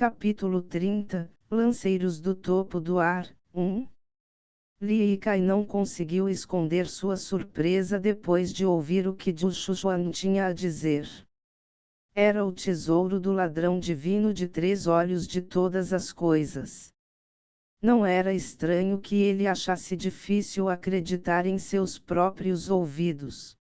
Capítulo 30, Lanceiros do Topo do Ar, 1. Li Kai não conseguiu esconder sua surpresa depois de ouvir o que Jushuan tinha a dizer. Era o tesouro do ladrão divino de 3 olhos de todas as coisas. Não era estranho que ele achasse difícil acreditar em seus próprios ouvidos.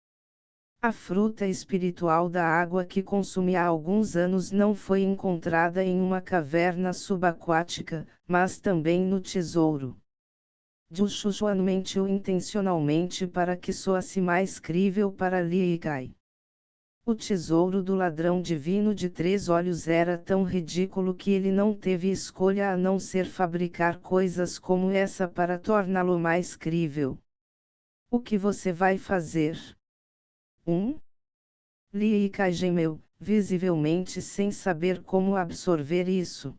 A fruta espiritual da água que consumia há alguns anos não foi encontrada em uma caverna subaquática, mas também no tesouro. Jushuan mentiu intencionalmente para que soasse mais crível para Li Kai. O tesouro do ladrão divino de 3 olhos era tão ridículo que ele não teve escolha a não ser fabricar coisas como essa para torná-lo mais crível. O que você vai fazer? Li Kai gemeu, visivelmente sem saber como absorver isso.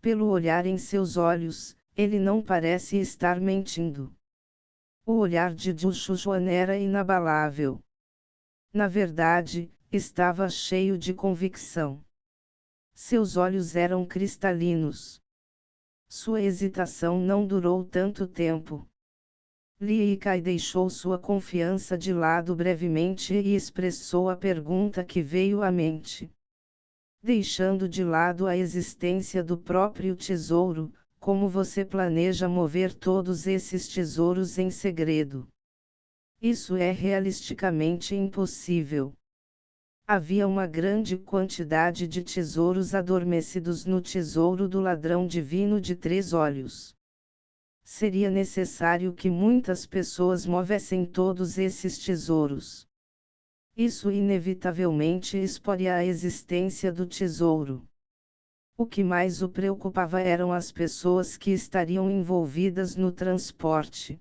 Pelo olhar em seus olhos, ele não parece estar mentindo. O olhar de Jushuan era inabalável. Na verdade, estava cheio de convicção. Seus olhos eram cristalinos. Sua hesitação não durou tanto tempo. Li Kai deixou sua confiança de lado brevemente e expressou a pergunta que veio à mente. Deixando de lado a existência do próprio tesouro, como você planeja mover todos esses tesouros em segredo? Isso é realisticamente impossível. Havia uma grande quantidade de tesouros adormecidos no tesouro do ladrão divino de 3 olhos. Seria necessário que muitas pessoas movessem todos esses tesouros. Isso inevitavelmente exporia a existência do tesouro. O que mais o preocupava eram as pessoas que estariam envolvidas no transporte.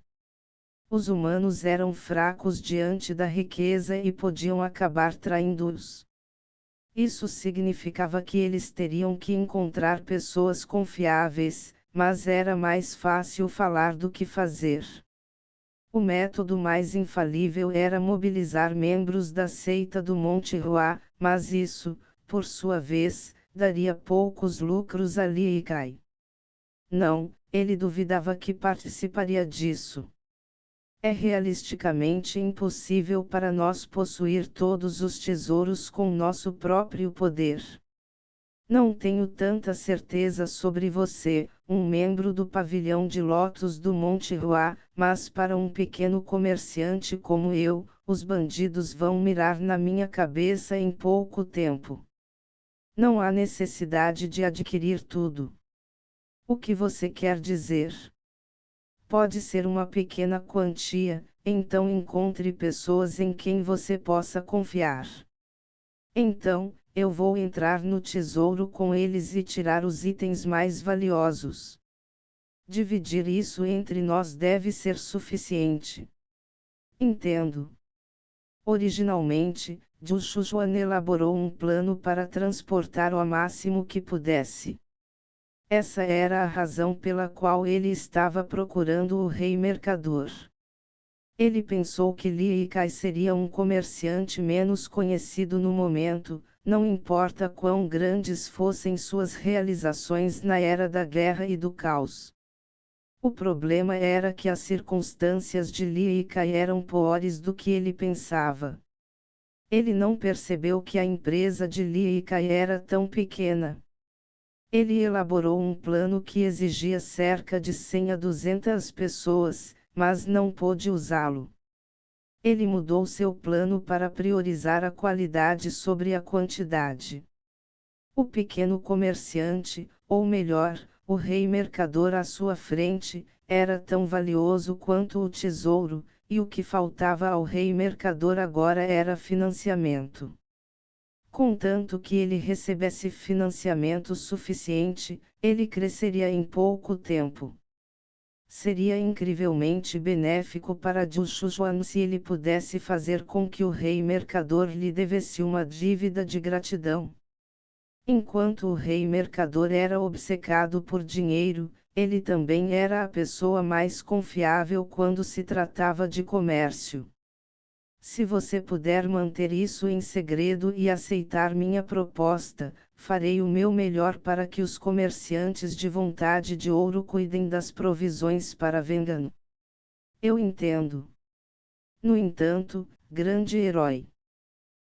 Os humanos eram fracos diante da riqueza e podiam acabar traindo-os. Isso significava que eles teriam que encontrar pessoas confiáveis, mas era mais fácil falar do que fazer. O método mais infalível era mobilizar membros da seita do Monte Hua, mas isso, por sua vez, daria poucos lucros a Li Kai. Não, ele duvidava que participaria disso. É realisticamente impossível para nós possuir todos os tesouros com nosso próprio poder. Não tenho tanta certeza sobre você, um membro do pavilhão de lotos do Monte Hua, mas para um pequeno comerciante como eu, os bandidos vão mirar na minha cabeça em pouco tempo. Não há necessidade de adquirir tudo. O que você quer dizer? Pode ser uma pequena quantia, então encontre pessoas em quem você possa confiar. Então, eu vou entrar no tesouro com eles e tirar os itens mais valiosos. Dividir isso entre nós deve ser suficiente. Entendo. Originalmente, Jushuan elaborou um plano para transportar o máximo que pudesse. Essa era a razão pela qual ele estava procurando o rei mercador. Ele pensou que Li Kai seria um comerciante menos conhecido no momento, não importa quão grandes fossem suas realizações na era da guerra e do caos. O problema era que as circunstâncias de Li Kai eram piores do que ele pensava. Ele não percebeu que a empresa de Li Kai era tão pequena. Ele elaborou um plano que exigia cerca de 100 a 200 pessoas, mas não pôde usá-lo. Ele mudou seu plano para priorizar a qualidade sobre a quantidade. O pequeno comerciante, ou melhor, o rei mercador à sua frente, era tão valioso quanto o tesouro, e o que faltava ao rei mercador agora era financiamento. Contanto que ele recebesse financiamento suficiente, ele cresceria em pouco tempo. Seria incrivelmente benéfico para Jushuan se ele pudesse fazer com que o rei mercador lhe devesse uma dívida de gratidão. Enquanto o rei mercador era obcecado por dinheiro, ele também era a pessoa mais confiável quando se tratava de comércio. Se você puder manter isso em segredo e aceitar minha proposta, farei o meu melhor para que os comerciantes de vontade de ouro cuidem das provisões para Vengano. Eu entendo. No entanto, grande herói,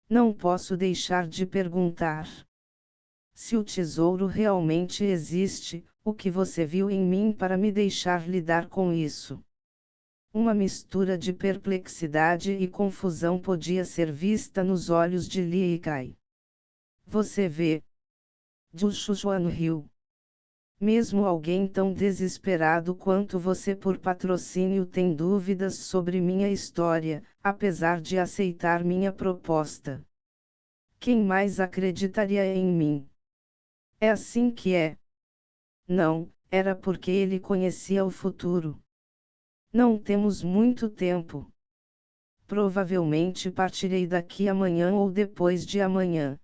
não posso deixar de perguntar. Se o tesouro realmente existe, o que você viu em mim para me deixar lidar com isso? Uma mistura de perplexidade e confusão podia ser vista nos olhos de Li Yikai. Você vê? Zhu Shujuan riu. Mesmo alguém tão desesperado quanto você por patrocínio tem dúvidas sobre minha história, apesar de aceitar minha proposta. Quem mais acreditaria em mim? É assim que é. Não, era porque ele conhecia o futuro. Não temos muito tempo. Provavelmente partirei daqui amanhã ou depois de amanhã.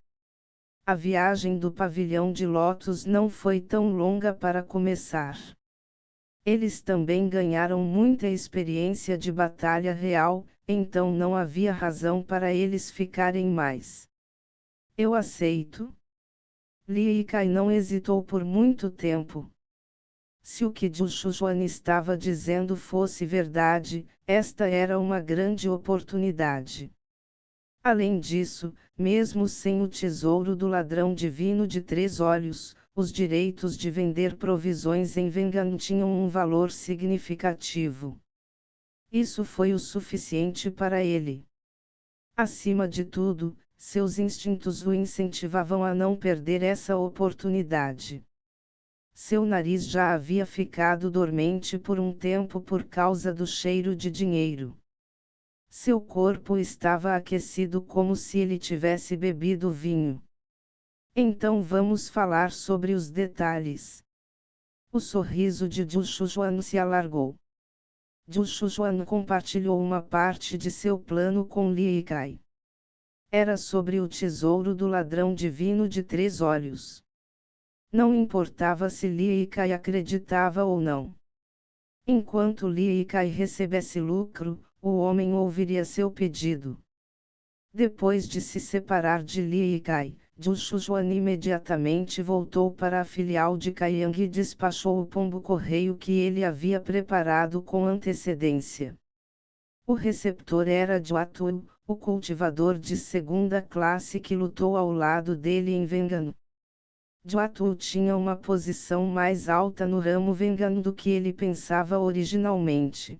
A viagem do pavilhão de Lotus não foi tão longa para começar. Eles também ganharam muita experiência de batalha real, então não havia razão para eles ficarem mais. Eu aceito. Li Yikai não hesitou por muito tempo. Se o que Zhu Shujuan estava dizendo fosse verdade, esta era uma grande oportunidade. Além disso, mesmo sem o tesouro do ladrão divino de 3 olhos, os direitos de vender provisões em Vengano tinham um valor significativo. Isso foi o suficiente para ele. Acima de tudo, seus instintos o incentivavam a não perder essa oportunidade. Seu nariz já havia ficado dormente por um tempo por causa do cheiro de dinheiro. Seu corpo estava aquecido como se ele tivesse bebido vinho. Então vamos falar sobre os detalhes. O sorriso de Zhu Shujuan se alargou. Zhu Shujuan compartilhou uma parte de seu plano com Li Yikai. Era sobre o tesouro do ladrão divino de 3 olhos. Não importava se Li Yikai acreditava ou não. Enquanto Li Yikai recebesse lucro, o homem ouviria seu pedido. Depois de se separar de Li Yikai, Zhu Shujuan imediatamente voltou para a filial de Kaiyang e despachou o pombo-correio que ele havia preparado com antecedência. O receptor era Jiatu, o cultivador de segunda classe que lutou ao lado dele em Vengano. Jiatu tinha uma posição mais alta no ramo Vengano do que ele pensava originalmente.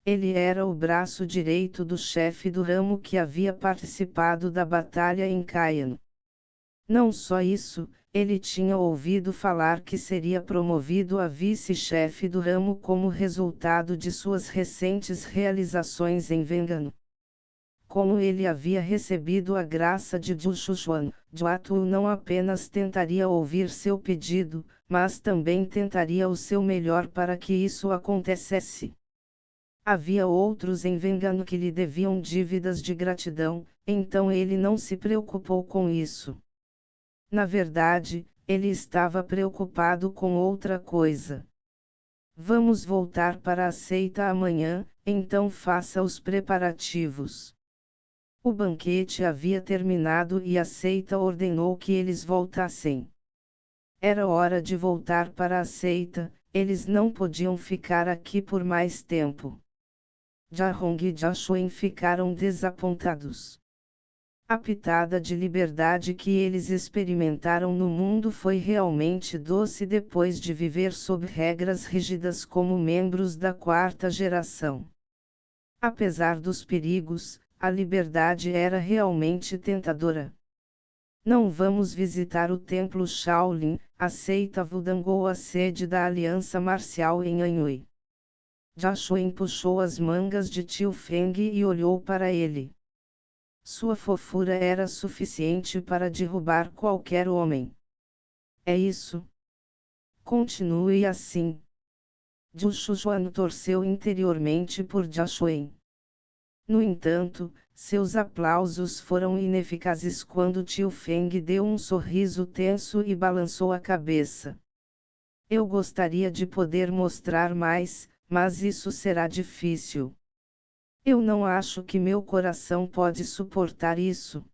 Ele era o braço direito do chefe do ramo que havia participado da batalha em Kayan. Não só isso, ele tinha ouvido falar que seria promovido a vice-chefe do ramo como resultado de suas recentes realizações em Vengano. Como ele havia recebido a graça de Zhu Shujuan, Jiatu não apenas tentaria ouvir seu pedido, mas também tentaria o seu melhor para que isso acontecesse. Havia outros em Vengano que lhe deviam dívidas de gratidão, então ele não se preocupou com isso. Na verdade, ele estava preocupado com outra coisa. Vamos voltar para a seita amanhã, então faça os preparativos. O banquete havia terminado e a seita ordenou que eles voltassem. Era hora de voltar para a seita, eles não podiam ficar aqui por mais tempo. Jiahong e Jiaxuan ficaram desapontados. A pitada de liberdade que eles experimentaram no mundo foi realmente doce depois de viver sob regras rígidas como membros da 4ª geração. Apesar dos perigos, a liberdade era realmente tentadora. Não vamos visitar o templo Shaolin, a seita Wudangou, a sede da aliança marcial em Anhui. Jiaxuan puxou as mangas de Tio Feng e olhou para ele. Sua fofura era suficiente para derrubar qualquer homem. É isso. Continue assim. Zhu Shujuan torceu interiormente por Jiaxuan. No entanto, seus aplausos foram ineficazes quando Tio Feng deu um sorriso tenso e balançou a cabeça. Eu gostaria de poder mostrar mais, mas isso será difícil. Eu não acho que meu coração pode suportar isso.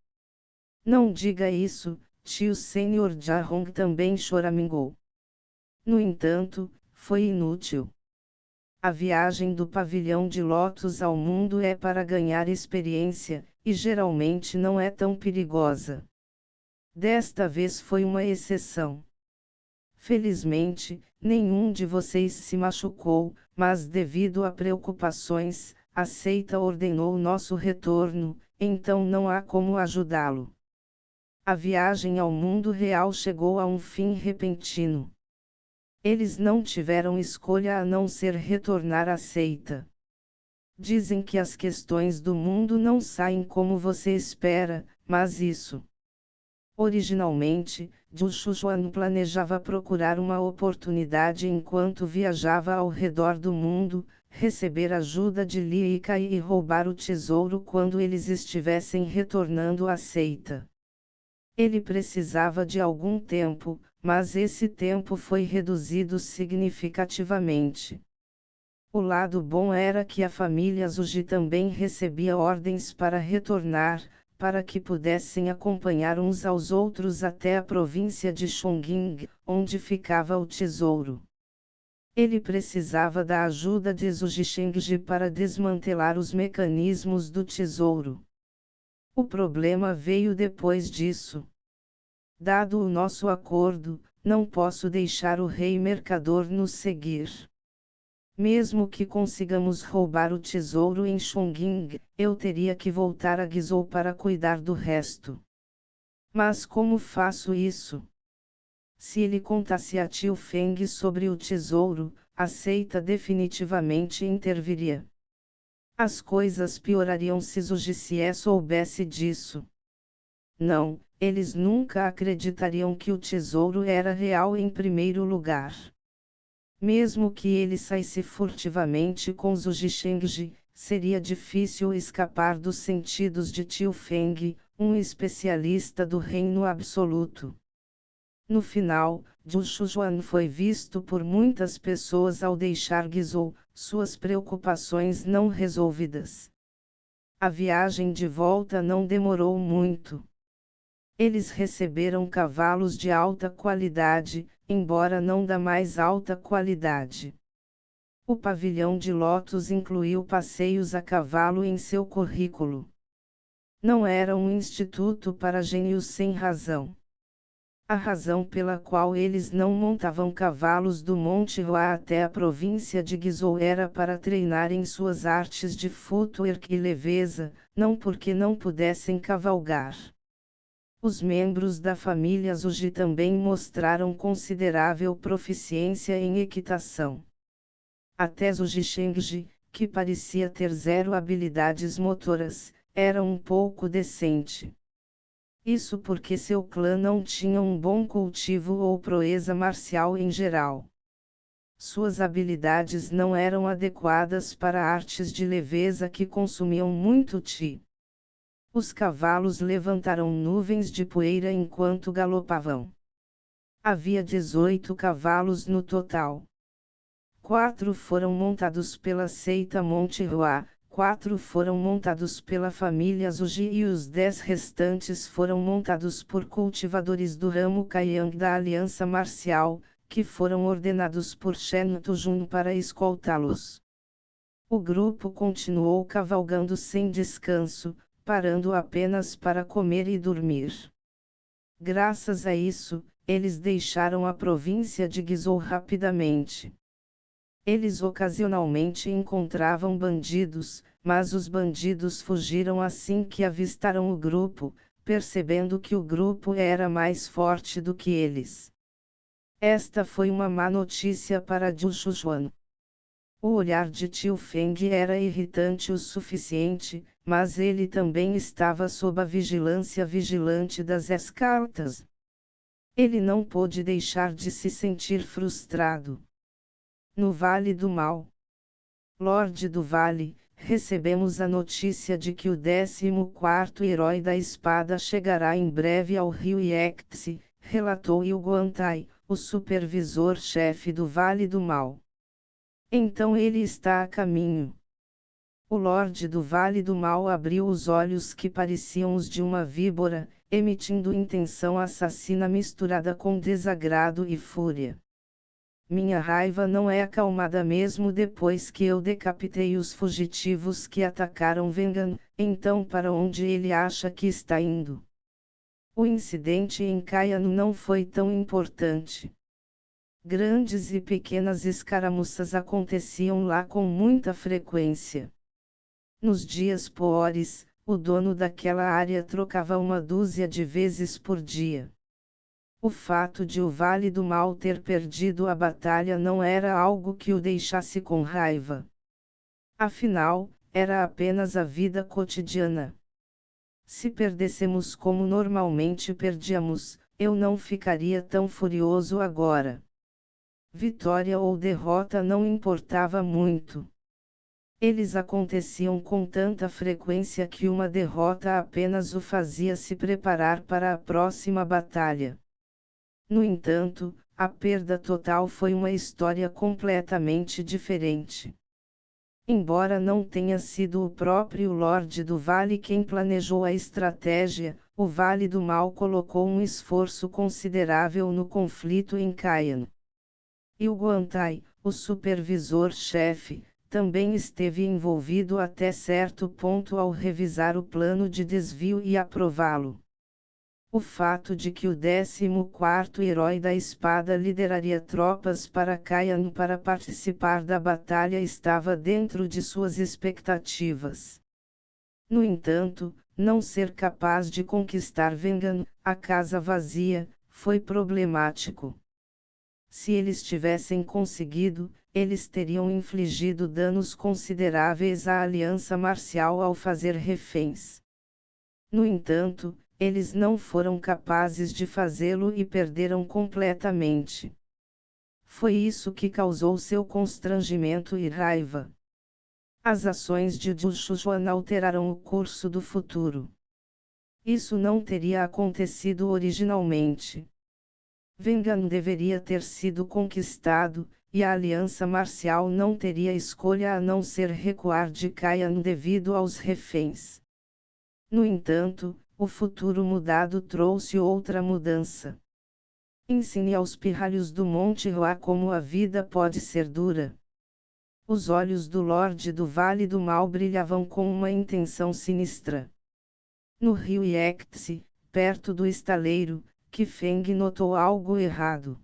Não diga isso, tio Sênior Jarrong também choramingou. No entanto, foi inútil. A viagem do pavilhão de Lotus ao mundo é para ganhar experiência, e geralmente não é tão perigosa. Desta vez foi uma exceção. Felizmente, nenhum de vocês se machucou, mas devido a preocupações, a seita ordenou nosso retorno, então não há como ajudá-lo. A viagem ao mundo real chegou a um fim repentino. Eles não tiveram escolha a não ser retornar à seita. Dizem que as questões do mundo não saem como você espera, mas isso. Originalmente, Zhu Shujuan planejava procurar uma oportunidade enquanto viajava ao redor do mundo, receber ajuda de Li Yikai e roubar o tesouro quando eles estivessem retornando à seita. Ele precisava de algum tempo, mas esse tempo foi reduzido significativamente. O lado bom era que a família Zhuji também recebia ordens para retornar, para que pudessem acompanhar uns aos outros até a província de Chongqing, onde ficava o tesouro. Ele precisava da ajuda de Zhuji Shengji para desmantelar os mecanismos do tesouro. O problema veio depois disso. Dado o nosso acordo, não posso deixar o rei mercador nos seguir. Mesmo que consigamos roubar o tesouro em Chongqing, eu teria que voltar a Guizhou para cuidar do resto. Mas como faço isso? Se ele contasse a tio Feng sobre o tesouro, a seita definitivamente interviria. As coisas piorariam se Zhuji soubesse disso. Não, eles nunca acreditariam que o tesouro era real em primeiro lugar. Mesmo que ele saísse furtivamente com Zhuji Shengji, seria difícil escapar dos sentidos de tio Feng, um especialista do reino absoluto. No final, Zhu Shujuan foi visto por muitas pessoas ao deixar Guizhou, suas preocupações não resolvidas. A viagem de volta não demorou muito. Eles receberam cavalos de alta qualidade, embora não da mais alta qualidade. O pavilhão de Lotus incluiu passeios a cavalo em seu currículo. Não era um instituto para gênios sem razão. A razão pela qual eles não montavam cavalos do Monte Hua até a província de Guizhou era para treinarem suas artes de footwork e leveza, não porque não pudessem cavalgar. Os membros da família Zhuji também mostraram considerável proficiência em equitação. Até Zhuji Shengji, que parecia ter zero habilidades motoras, era um pouco decente. Isso porque seu clã não tinha um bom cultivo ou proeza marcial em geral. Suas habilidades não eram adequadas para artes de leveza que consumiam muito Qi. Os cavalos levantaram nuvens de poeira enquanto galopavam. Havia 18 cavalos no total. 4 foram montados pela seita Monte Hua, 4 foram montados pela família Zhuji e os 10 restantes foram montados por cultivadores do ramo Kaiyang da Aliança Marcial, que foram ordenados por Shen Tujun para escoltá-los. O grupo continuou cavalgando sem descanso, parando apenas para comer e dormir. Graças a isso, eles deixaram a província de Guizhou rapidamente. Eles ocasionalmente encontravam bandidos, mas os bandidos fugiram assim que avistaram o grupo, percebendo que o grupo era mais forte do que eles. Esta foi uma má notícia para Zhu Shujuan. O olhar de tio Feng era irritante o suficiente, mas ele também estava sob a vigilância vigilante das escartas. Ele não pôde deixar de se sentir frustrado. No Vale do Mal. Lorde do Vale, recebemos a notícia de que o 14º herói da espada chegará em breve ao rio Yangtze, relatou Yuguantai, o supervisor-chefe do Vale do Mal. Então ele está a caminho. O Lorde do Vale do Mal abriu os olhos que pareciam os de uma víbora, emitindo intenção assassina misturada com desagrado e fúria. Minha raiva não é acalmada mesmo depois que eu decapitei os fugitivos que atacaram Vengan, então para onde ele acha que está indo? O incidente em Caiano não foi tão importante. Grandes e pequenas escaramuças aconteciam lá com muita frequência. Nos dias piores, o dono daquela área trocava uma dúzia de vezes por dia. O fato de o Vale do Mal ter perdido a batalha não era algo que o deixasse com raiva. Afinal, era apenas a vida cotidiana. Se perdêssemos como normalmente perdíamos, eu não ficaria tão furioso agora. Vitória ou derrota não importava muito. Eles aconteciam com tanta frequência que uma derrota apenas o fazia se preparar para a próxima batalha. No entanto, a perda total foi uma história completamente diferente. Embora não tenha sido o próprio Lorde do Vale quem planejou a estratégia, o Vale do Mal colocou um esforço considerável no conflito em Caiano. E o Guantai, o supervisor-chefe, também esteve envolvido até certo ponto ao revisar o plano de desvio e aprová-lo. O fato de que o 14º Herói da Espada lideraria tropas para Caiano para participar da batalha estava dentro de suas expectativas. No entanto, não ser capaz de conquistar Vengan, a Casa Vazia, foi problemático. Se eles tivessem conseguido, eles teriam infligido danos consideráveis à aliança marcial ao fazer reféns. No entanto, eles não foram capazes de fazê-lo e perderam completamente. Foi isso que causou seu constrangimento e raiva. As ações de Jushuan alteraram o curso do futuro. Isso não teria acontecido originalmente. Vengan deveria ter sido conquistado, e a aliança marcial não teria escolha a não ser recuar de Caiano devido aos reféns. No entanto, o futuro mudado trouxe outra mudança. Ensine aos pirralhos do Monte Roa como a vida pode ser dura. Os olhos do Lorde do Vale do Mal brilhavam com uma intenção sinistra. No rio Yectse, perto do estaleiro, Qi Feng notou algo errado.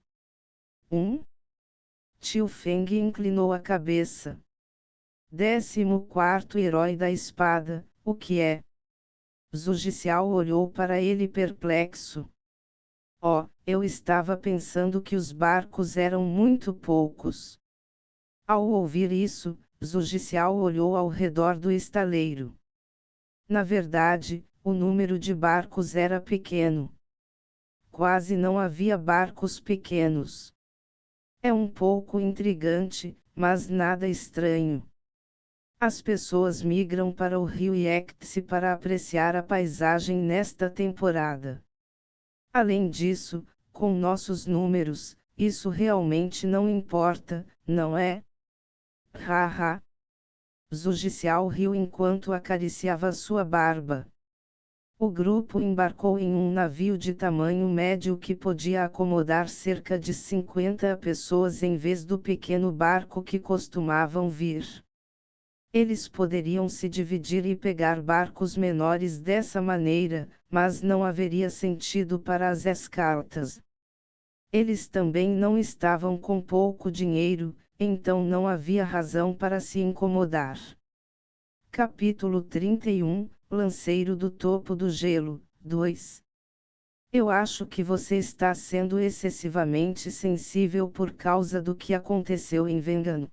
Tio Feng inclinou a cabeça. 14º Herói da Espada, o que é? Zhu Jixiao olhou para ele perplexo. Oh, eu estava pensando que os barcos eram muito poucos. Ao ouvir isso, Zhu Jixiao olhou ao redor do estaleiro. Na verdade, o número de barcos era pequeno. Quase não havia barcos pequenos. É um pouco intrigante, mas nada estranho. As pessoas migram para o rio Yectse para apreciar a paisagem nesta temporada. Além disso, com nossos números, isso realmente não importa, não é? Haha. Zhu Jixiao riu enquanto acariciava sua barba. O grupo embarcou em um navio de tamanho médio que podia acomodar cerca de 50 pessoas em vez do pequeno barco que costumavam vir. Eles poderiam se dividir e pegar barcos menores dessa maneira, mas não haveria sentido para as escoltas. Eles também não estavam com pouco dinheiro, então não havia razão para se incomodar. Capítulo 31 Lanceiro do Topo do Gelo, 2. Eu acho que você está sendo excessivamente sensível por causa do que aconteceu em Vengan.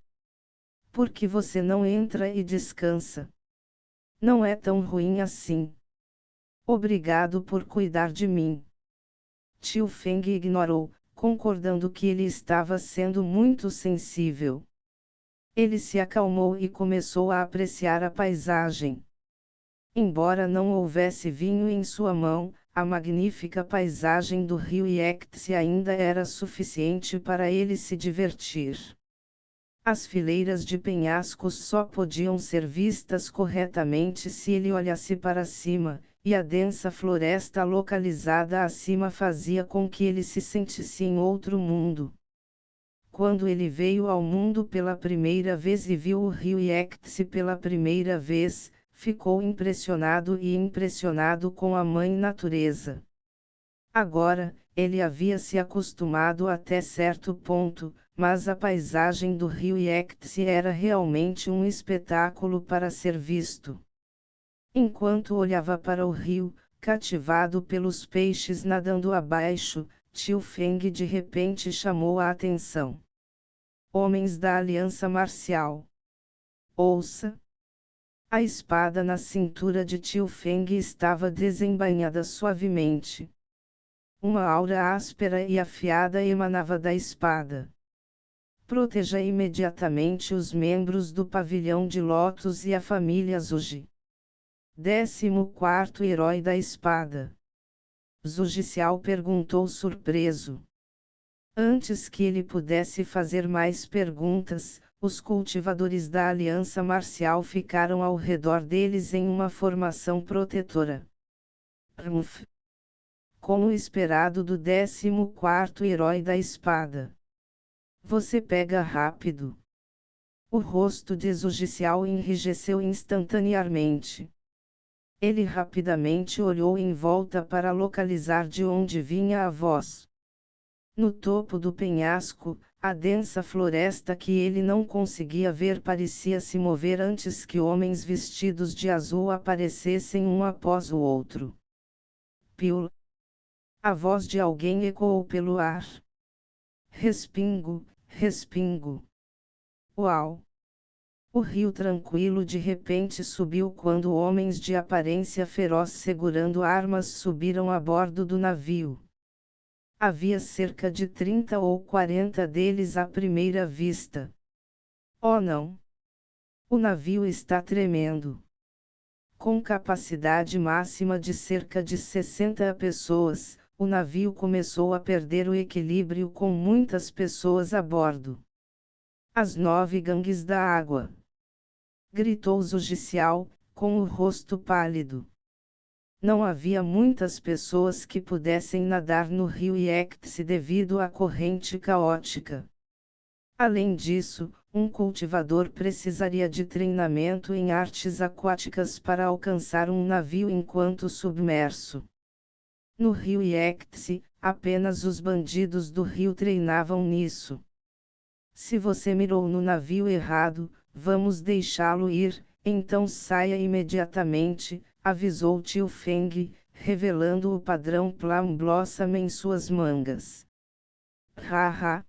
Por que você não entra e descansa? Não é tão ruim assim. Obrigado por cuidar de mim. Tio Feng ignorou, concordando que ele estava sendo muito sensível. Ele se acalmou e começou a apreciar a paisagem. Embora não houvesse vinho em sua mão, a magnífica paisagem do rio Yectse ainda era suficiente para ele se divertir. As fileiras de penhascos só podiam ser vistas corretamente se ele olhasse para cima, e a densa floresta localizada acima fazia com que ele se sentisse em outro mundo. Quando ele veio ao mundo pela primeira vez e viu o rio Yectse pela primeira vez, ficou impressionado com a mãe natureza. Agora, ele havia se acostumado até certo ponto, mas a paisagem do rio Yectse era realmente um espetáculo para ser visto. Enquanto olhava para o rio, cativado pelos peixes nadando abaixo, Tio Feng de repente chamou a atenção. Homens da Aliança Marcial. Ouça! A espada na cintura de Tio Feng estava desembainhada suavemente. Uma aura áspera e afiada emanava da espada. Proteja imediatamente os membros do pavilhão de Lotus e a família Zuji. 14º Herói da Espada. Zuji Xiao perguntou surpreso. Antes que ele pudesse fazer mais perguntas, os cultivadores da Aliança Marcial ficaram ao redor deles em uma formação protetora. Como esperado do 14º Herói da Espada. Você pega rápido. O rosto de Zuji Xiao enrijeceu instantaneamente. Ele rapidamente olhou em volta para localizar de onde vinha a voz. No topo do penhasco, a densa floresta que ele não conseguia ver parecia se mover antes que homens vestidos de azul aparecessem um após o outro. Piu! A voz de alguém ecoou pelo ar. Respingo, respingo. Uau! O rio tranquilo de repente subiu quando homens de aparência feroz segurando armas subiram a bordo do navio. Havia cerca de 30 ou 40 deles à primeira vista. Oh não! O navio está tremendo. Com capacidade máxima de cerca de 60 pessoas, o navio começou a perder o equilíbrio com muitas pessoas a bordo. As 9 gangues da água! Gritou Zuji Xiao, com o rosto pálido. Não havia muitas pessoas que pudessem nadar no rio Yectse devido à corrente caótica. Além disso, um cultivador precisaria de treinamento em artes aquáticas para alcançar um navio enquanto submerso. No rio Yectse, apenas os bandidos do rio treinavam nisso. Se você mirou no navio errado, vamos deixá-lo ir, então saia imediatamente, avisou Tio Feng, revelando o padrão Plum Blossom em suas mangas. Haha!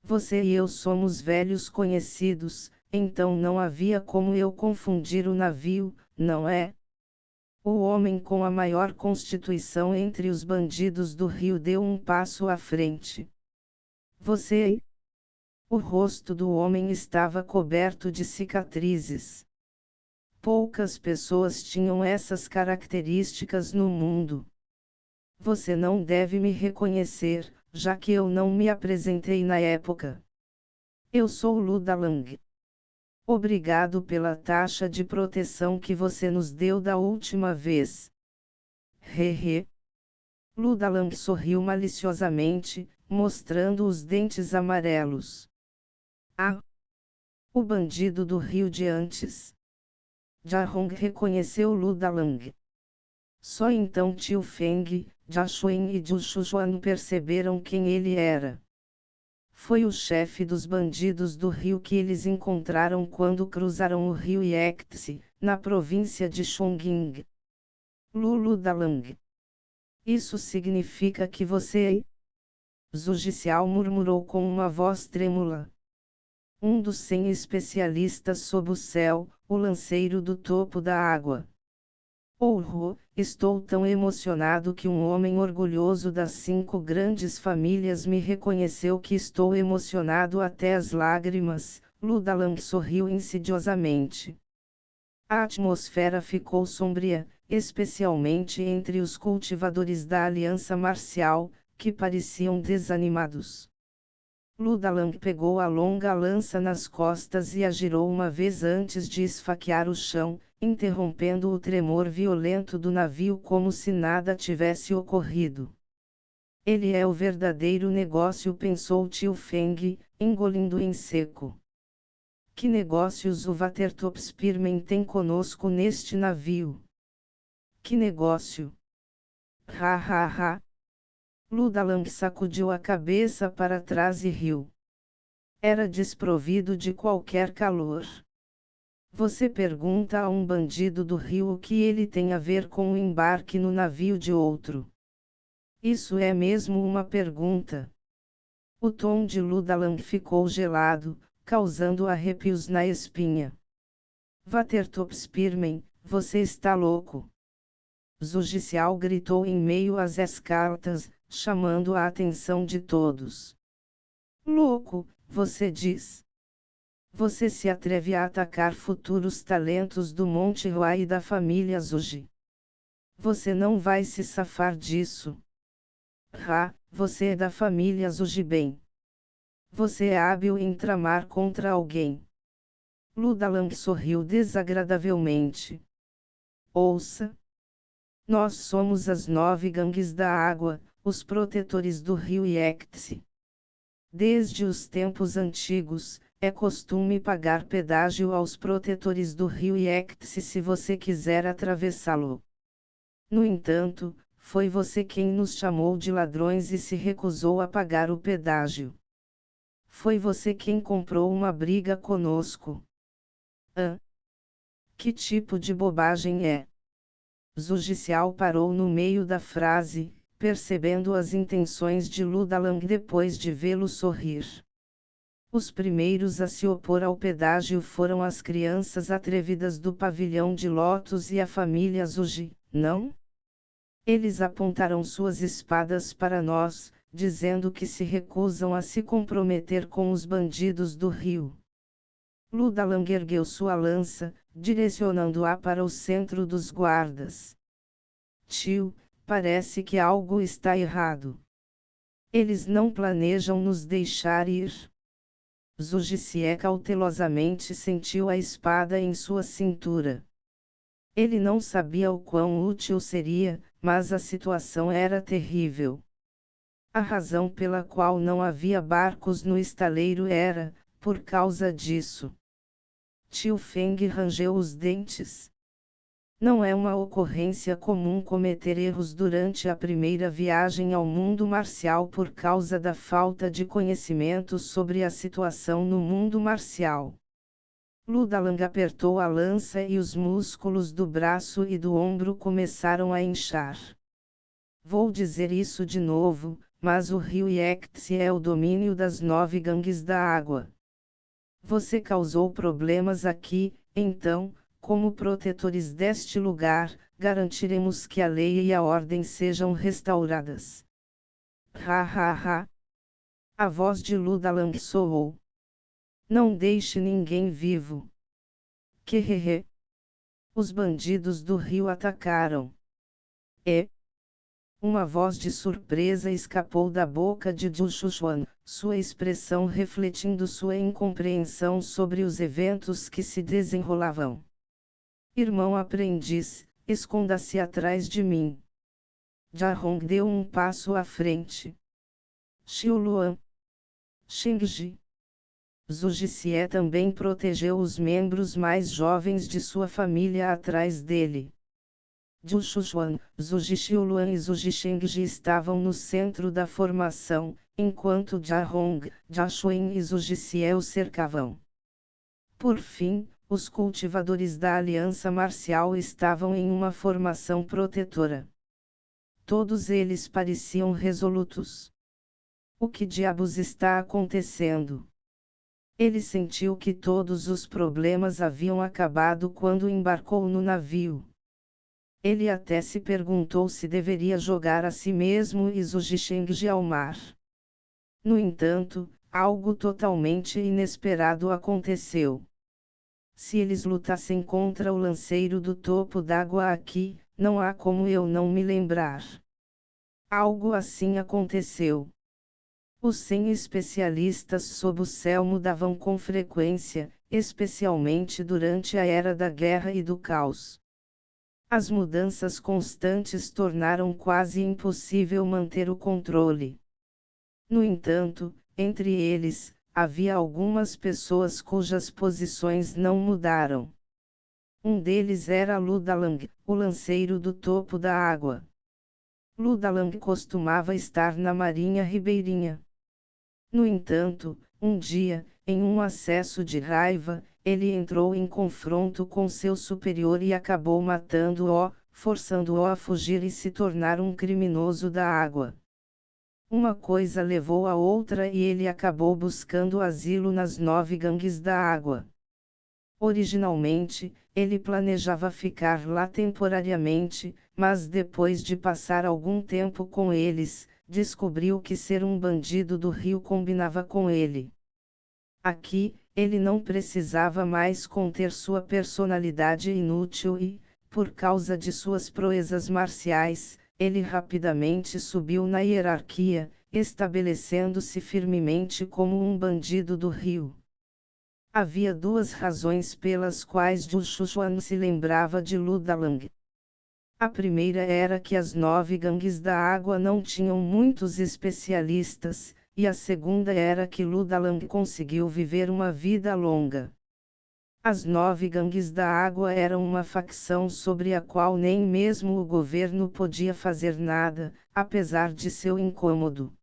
Você e eu somos velhos conhecidos, então não havia como eu confundir o navio, não é? O homem com a maior constituição entre os bandidos do rio deu um passo à frente. Você? O rosto do homem estava coberto de cicatrizes. Poucas pessoas tinham essas características no mundo. Você não deve me reconhecer, já que eu não me apresentei na época. Eu sou Lu Dalang. Obrigado pela taxa de proteção que você nos deu da última vez. Hehe. Lu Dalang sorriu maliciosamente, mostrando os dentes amarelos. Ah! O bandido do rio de antes. Jiahong reconheceu Lu Dalang. Só então Tio Feng, Jia Xuan e Zhu Shujuan perceberam quem ele era. Foi o chefe dos bandidos do rio que eles encontraram quando cruzaram o rio Yectse, na província de Chongqing. Lu Dalang. Isso significa que você... Zuji Xiao murmurou com uma voz trêmula. Um dos 100 especialistas sob o céu, o lanceiro do topo da água. Oh, estou tão emocionado que um homem orgulhoso das 5 grandes famílias me reconheceu que estou emocionado até as lágrimas. Lu Dalang sorriu insidiosamente. A atmosfera ficou sombria, especialmente entre os cultivadores da Aliança Marcial, que pareciam desanimados. Lu Dalang pegou a longa lança nas costas e a girou uma vez antes de esfaquear o chão, interrompendo o tremor violento do navio como se nada tivesse ocorrido. Ele é o verdadeiro negócio, pensou Tio Feng, engolindo em seco. Que negócios o Watertopspirmen tem conosco neste navio? Que negócio? Ha ha ha! Ludalang sacudiu a cabeça para trás e riu. Era desprovido de qualquer calor. Você pergunta a um bandido do rio o que ele tem a ver com o embarque no navio de outro. Isso é mesmo uma pergunta. O tom de Ludalang ficou gelado, causando arrepios na espinha. Watertopspirmen, você está louco! Zugicial gritou em meio às escartas, chamando a atenção de todos. Louco, você diz? Você se atreve a atacar futuros talentos do Monte Huai e da família Zuji. Você não vai se safar disso. Você é da família Zuji bem. Você é hábil em tramar contra alguém. Ludalang sorriu desagradavelmente. Ouça. Nós somos as 9 gangues da água, os protetores do rio Yectse. Desde os tempos antigos, é costume pagar pedágio aos protetores do rio Yectse se você quiser atravessá-lo. No entanto, foi você quem nos chamou de ladrões e se recusou a pagar o pedágio. Foi você quem comprou uma briga conosco. Que tipo de bobagem é? Zugicial parou no meio da frase, percebendo as intenções de Ludalang depois de vê-lo sorrir. Os primeiros a se opor ao pedágio foram as crianças atrevidas do pavilhão de Lotus e a família Zuji, não? Eles apontaram suas espadas para nós, dizendo que se recusam a se comprometer com os bandidos do rio. Ludalang ergueu sua lança, direcionando-a para o centro dos guardas. Tio, parece que algo está errado. Eles não planejam nos deixar ir. Zujicie cautelosamente sentiu a espada em sua cintura. Ele não sabia o quão útil seria, mas a situação era terrível. A razão pela qual não havia barcos no estaleiro era, por causa disso. Tio Feng rangeu os dentes. Não é uma ocorrência comum cometer erros durante a primeira viagem ao mundo marcial por causa da falta de conhecimento sobre a situação no mundo marcial. Ludalang apertou a lança e os músculos do braço e do ombro começaram a inchar. Vou dizer isso de novo, mas o rio Yectse é o domínio das 9 gangues da água. Você causou problemas aqui, então, como protetores deste lugar, garantiremos que a lei e a ordem sejam restauradas. Ha ha ha! A voz de Ludalang soou. Não deixe ninguém vivo. Que. Os bandidos do rio atacaram. Uma voz de surpresa escapou da boca de Jushuan, sua expressão refletindo sua incompreensão sobre os eventos que se desenrolavam. Irmão aprendiz, esconda-se atrás de mim. Jarong deu um passo à frente. Xiuluan. Xingji. Zujicie também protegeu os membros mais jovens de sua família atrás dele. Jushuan, Zujixiuluan e Zujixingji estavam no centro da formação, enquanto Jarong, Jashuin e Zujicie o cercavam. Por fim, os cultivadores da aliança marcial estavam em uma formação protetora. Todos eles pareciam resolutos. O que diabos está acontecendo? Ele sentiu que todos os problemas haviam acabado quando embarcou no navio. Ele até se perguntou se deveria jogar a si mesmo e Zujixingji ao mar. No entanto, algo totalmente inesperado aconteceu. Se eles lutassem contra o lanceiro do topo d'água aqui, não há como eu não me lembrar. Algo assim aconteceu. Os 100 especialistas sob o céu mudavam com frequência, especialmente durante a era da guerra e do caos. As mudanças constantes tornaram quase impossível manter o controle. No entanto, entre eles, havia algumas pessoas cujas posições não mudaram. Um deles era Ludalang, o lanceiro do topo da água. Ludalang costumava estar na marinha ribeirinha. No entanto, um dia, em um acesso de raiva, ele entrou em confronto com seu superior e acabou matando-o, forçando-o a fugir e se tornar um criminoso da água. Uma coisa levou a outra e ele acabou buscando asilo nas 9 gangues da água. Originalmente, ele planejava ficar lá temporariamente, mas depois de passar algum tempo com eles, descobriu que ser um bandido do rio combinava com ele. Aqui, ele não precisava mais conter sua personalidade inútil e, por causa de suas proezas marciais, ele rapidamente subiu na hierarquia, estabelecendo-se firmemente como um bandido do rio. Havia 2 razões pelas quais Jushuan se lembrava de Ludalang. A primeira era que as 9 gangues da água não tinham muitos especialistas, e a segunda era que Ludalang conseguiu viver uma vida longa. As 9 gangues da água eram uma facção sobre a qual nem mesmo o governo podia fazer nada, apesar de seu incômodo.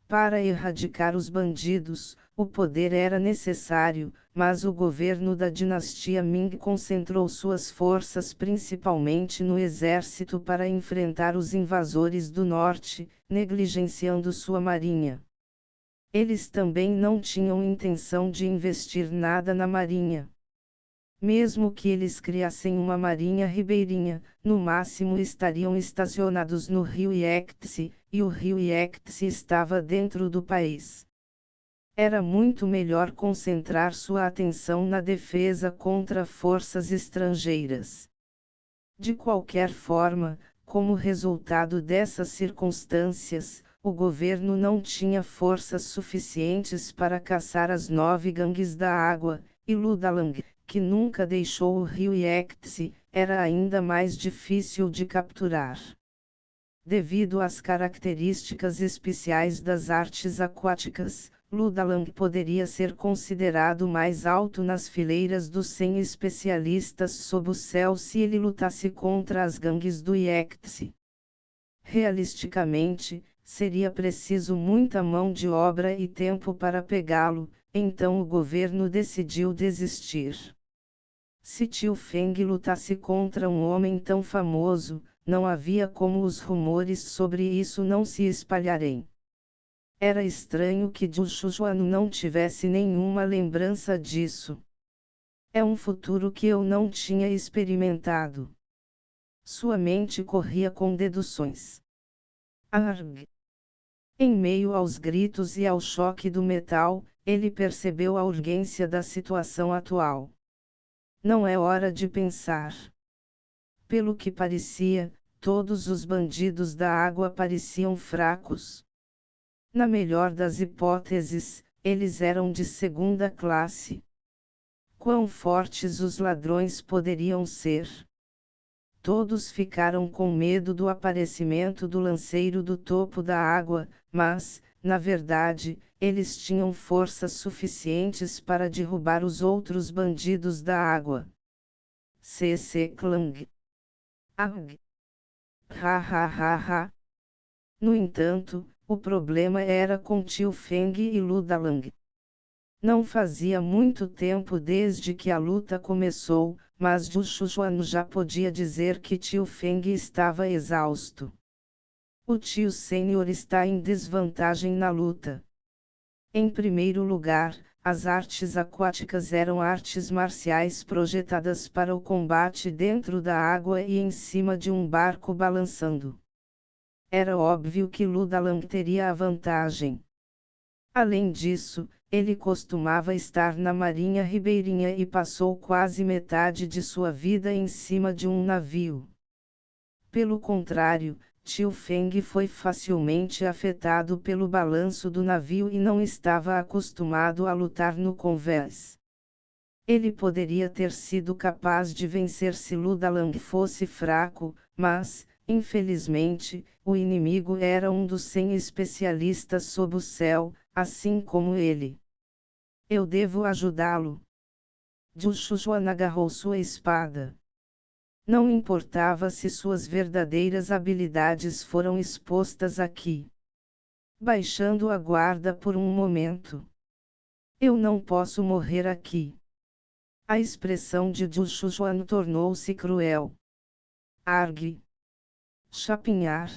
Para erradicar os bandidos, o poder era necessário, mas o governo da dinastia Ming concentrou suas forças principalmente no exército para enfrentar os invasores do norte, negligenciando sua marinha. Eles também não tinham intenção de investir nada na marinha. Mesmo que eles criassem uma marinha ribeirinha, no máximo estariam estacionados no rio Yangtze, e o rio Yangtze estava dentro do país. Era muito melhor concentrar sua atenção na defesa contra forças estrangeiras. De qualquer forma, como resultado dessas circunstâncias, o governo não tinha forças suficientes para caçar as 9 gangues da água, e Ludalang, que nunca deixou o rio Yangtze, era ainda mais difícil de capturar. Devido às características especiais das artes aquáticas, Ludalang poderia ser considerado mais alto nas fileiras dos 100 especialistas sob o céu se ele lutasse contra as gangues do Yangtze. Realisticamente, seria preciso muita mão de obra e tempo para pegá-lo, então o governo decidiu desistir. Se Tio Feng lutasse contra um homem tão famoso, não havia como os rumores sobre isso não se espalharem. Era estranho que Jushuan não tivesse nenhuma lembrança disso. É um futuro que eu não tinha experimentado. Sua mente corria com deduções. Arg! Em meio aos gritos e ao choque do metal, ele percebeu a urgência da situação atual. Não é hora de pensar. Pelo que parecia, todos os bandidos da água pareciam fracos. Na melhor das hipóteses, eles eram de segunda classe. Quão fortes os ladrões poderiam ser? Todos ficaram com medo do aparecimento do lanceiro do topo da água, mas, na verdade, eles tinham forças suficientes para derrubar os outros bandidos da água. C.C. Klang. Ag. Ha ha ha ha. No entanto, o problema era com Tio Feng e Ludalang. Não fazia muito tempo desde que a luta começou, mas Jushuan já podia dizer que Tio Feng estava exausto. O tio sênior está em desvantagem na luta. Em primeiro lugar, as artes aquáticas eram artes marciais projetadas para o combate dentro da água e em cima de um barco balançando. Era óbvio que Ludalang teria a vantagem. Além disso, ele costumava estar na marinha ribeirinha e passou quase metade de sua vida em cima de um navio. Pelo contrário, Tio Feng foi facilmente afetado pelo balanço do navio e não estava acostumado a lutar no convés. Ele poderia ter sido capaz de vencer se Ludalang fosse fraco, mas, infelizmente, o inimigo era um dos 100 especialistas sob o céu, assim como ele. Eu devo ajudá-lo. Jushuan agarrou sua espada. Não importava se suas verdadeiras habilidades foram expostas aqui. Baixando a guarda por um momento. Eu não posso morrer aqui. A expressão de Jushuan tornou-se cruel. Argue. Chapinhar.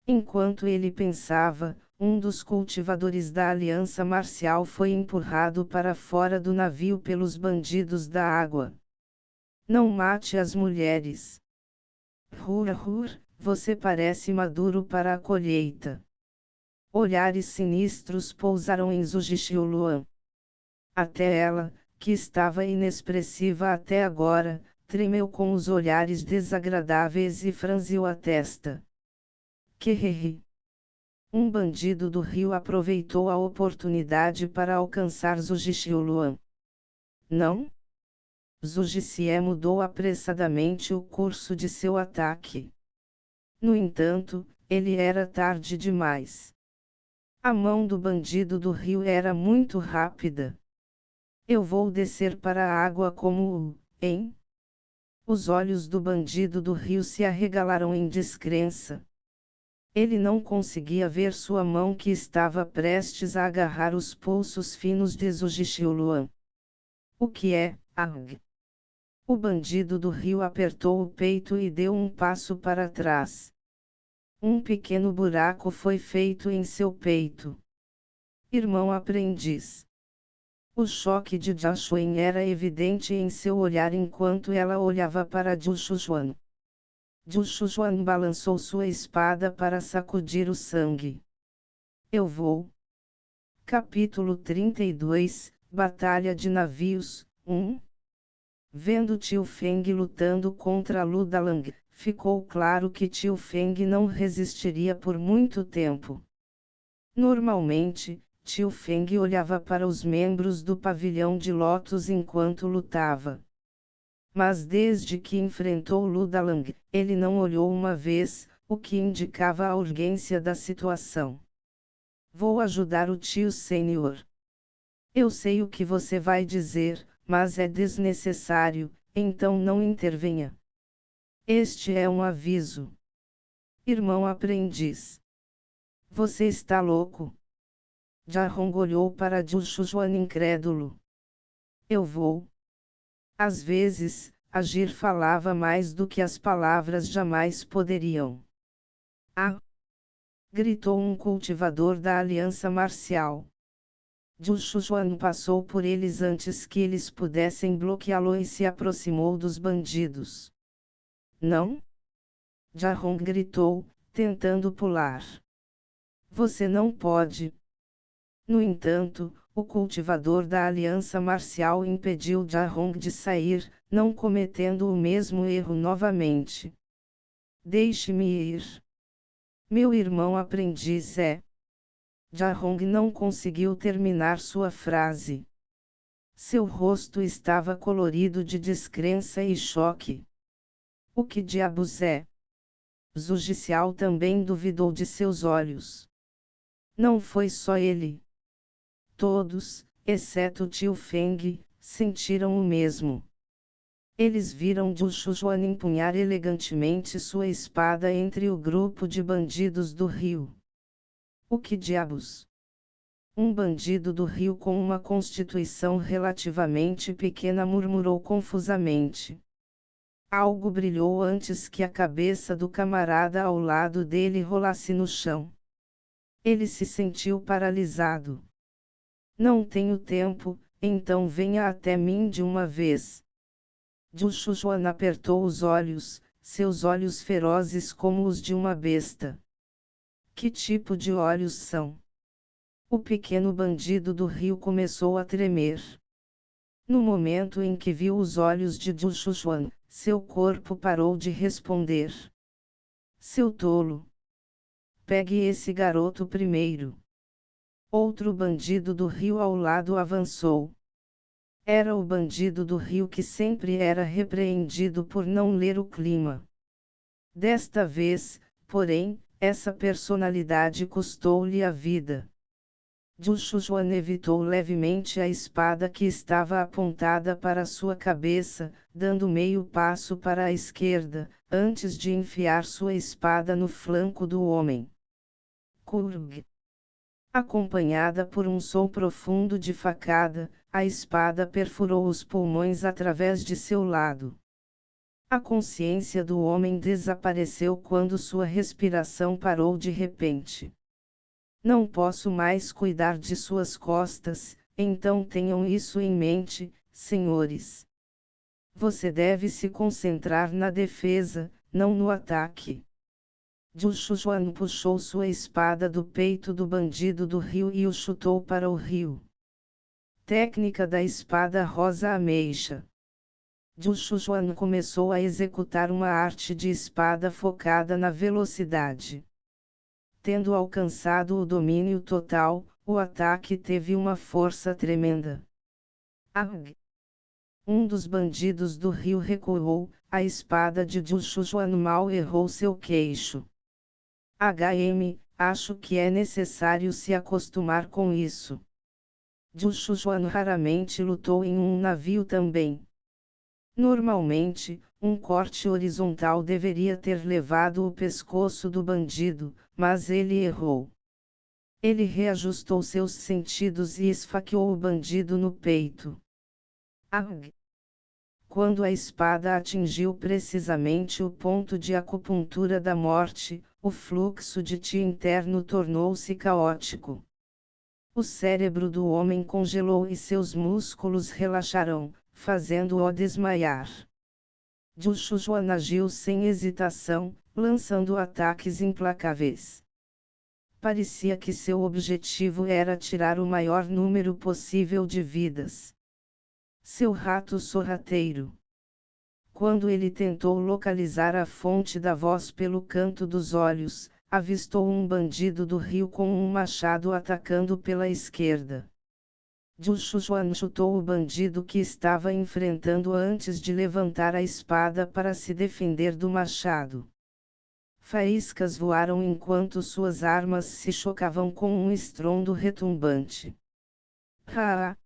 Enquanto ele pensava, um dos cultivadores da aliança marcial foi empurrado para fora do navio pelos bandidos da água. Não mate as mulheres. Você parece maduro para a colheita. Olhares sinistros pousaram em Zujixiuluan. Até ela, que estava inexpressiva até agora, tremeu com os olhares desagradáveis e franziu a testa. Que Um bandido do rio aproveitou a oportunidade para alcançar Zujixiuluan. Não? Zujicie mudou apressadamente o curso de seu ataque. No entanto, ele era tarde demais. A mão do bandido do rio era muito rápida. Eu vou descer para a água como hein? Os olhos do bandido do rio se arregalaram em descrença. Ele não conseguia ver sua mão que estava prestes a agarrar os pulsos finos de Zujixiuluan. O que é, Ang? O bandido do rio apertou o peito e deu um passo para trás. Um pequeno buraco foi feito em seu peito. Irmão aprendiz. O choque de Jashuan era evidente em seu olhar enquanto ela olhava para Jushuan. Jushuan balançou sua espada para sacudir o sangue. Eu vou. Capítulo 32, Batalha de Navios, 1. Vendo Tio Feng lutando contra Ludalang, ficou claro que Tio Feng não resistiria por muito tempo. Normalmente, Tio Feng olhava para os membros do pavilhão de Lotus enquanto lutava. Mas desde que enfrentou Ludalang, ele não olhou uma vez, o que indicava a urgência da situação. Vou ajudar o tio Sênior. Eu sei o que você vai dizer, mas é desnecessário, então não intervenha. Este é um aviso. Irmão aprendiz. Você está louco? Jahong olhou para Jushuan incrédulo. Eu vou. Às vezes, agir falava mais do que as palavras jamais poderiam. Ah! Gritou um cultivador da aliança marcial. Jushuan passou por eles antes que eles pudessem bloqueá-lo e se aproximou dos bandidos. Não? Jahong gritou, tentando pular. Você não pode. No entanto, o cultivador da aliança marcial impediu Jahong de sair, não cometendo o mesmo erro novamente. Deixe-me ir. Meu irmão aprendiz é. Jahong não conseguiu terminar sua frase. Seu rosto estava colorido de descrença e choque. O que diabos é? Zujicial também duvidou de seus olhos. Não foi só ele. Todos, exceto Tio Feng, sentiram o mesmo. Eles viram Jushuan empunhar elegantemente sua espada entre o grupo de bandidos do rio. O que diabos? Um bandido do rio com uma constituição relativamente pequena murmurou confusamente. Algo brilhou antes que a cabeça do camarada ao lado dele rolasse no chão. Ele se sentiu paralisado. Não tenho tempo, então venha até mim de uma vez. Jushuan apertou os olhos, seus olhos ferozes como os de uma besta. Que tipo de olhos são? O pequeno bandido do rio começou a tremer. No momento em que viu os olhos de Jushuan, seu corpo parou de responder. Seu tolo! Pegue esse garoto primeiro. Outro bandido do rio ao lado avançou. Era o bandido do rio que sempre era repreendido por não ler o clima. Desta vez, porém, essa personalidade custou-lhe a vida. Jushuan evitou levemente a espada que estava apontada para sua cabeça, dando meio passo para a esquerda, antes de enfiar sua espada no flanco do homem. Kurg. Acompanhada por um som profundo de facada, a espada perfurou os pulmões através de seu lado. A consciência do homem desapareceu quando sua respiração parou de repente. Não posso mais cuidar de suas costas, então tenham isso em mente, senhores. Você deve se concentrar na defesa, não no ataque. Jushuan puxou sua espada do peito do bandido do rio e o chutou para o rio. Técnica da espada rosa ameixa. Jushuan começou a executar uma arte de espada focada na velocidade. Tendo alcançado o domínio total, o ataque teve uma força tremenda. Ag! Um dos bandidos do rio recuou, a espada de Jushuan mal errou seu queixo. Acho que é necessário se acostumar com isso. Jushuan raramente lutou em um navio também. Normalmente, um corte horizontal deveria ter levado o pescoço do bandido, mas ele errou. Ele reajustou seus sentidos e esfaqueou o bandido no peito. Ag! Quando a espada atingiu precisamente o ponto de acupuntura da morte, o fluxo de ti interno tornou-se caótico. O cérebro do homem congelou e seus músculos relaxaram, fazendo-o desmaiar. Jushuan agiu sem hesitação, lançando ataques implacáveis. Parecia que seu objetivo era tirar o maior número possível de vidas. Seu rato sorrateiro. Quando ele tentou localizar a fonte da voz pelo canto dos olhos, avistou um bandido do rio com um machado atacando pela esquerda. Jushuan chutou o bandido que estava enfrentando antes de levantar a espada para se defender do machado. Faíscas voaram enquanto suas armas se chocavam com um estrondo retumbante. Ah!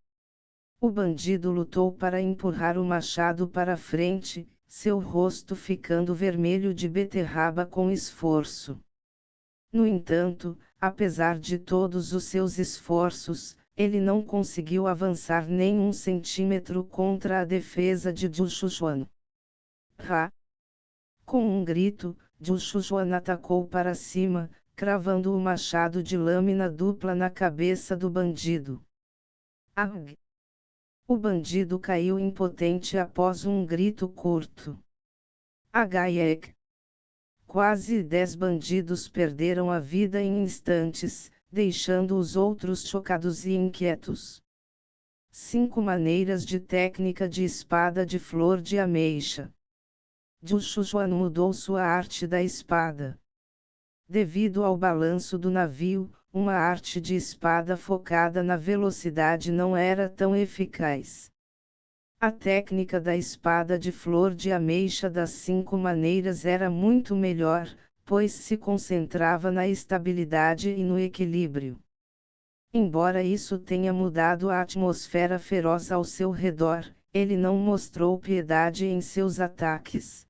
O bandido lutou para empurrar o machado para frente, seu rosto ficando vermelho de beterraba com esforço. No entanto, apesar de todos os seus esforços, ele não conseguiu avançar nem um centímetro contra a defesa de Jushuan. Com um grito, Jushuan atacou para cima, cravando o machado de lâmina dupla na cabeça do bandido. Ag! O bandido caiu impotente após um grito curto. Agaiek! Quase 10 bandidos perderam a vida em instantes, deixando os outros chocados e inquietos. 5 maneiras de técnica de espada de flor de ameixa. Jushuan mudou sua arte da espada. Devido ao balanço do navio, uma arte de espada focada na velocidade não era tão eficaz. A técnica da espada de flor de ameixa das 5 maneiras era muito melhor, pois se concentrava na estabilidade e no equilíbrio. Embora isso tenha mudado a atmosfera feroz ao seu redor, ele não mostrou piedade em seus ataques.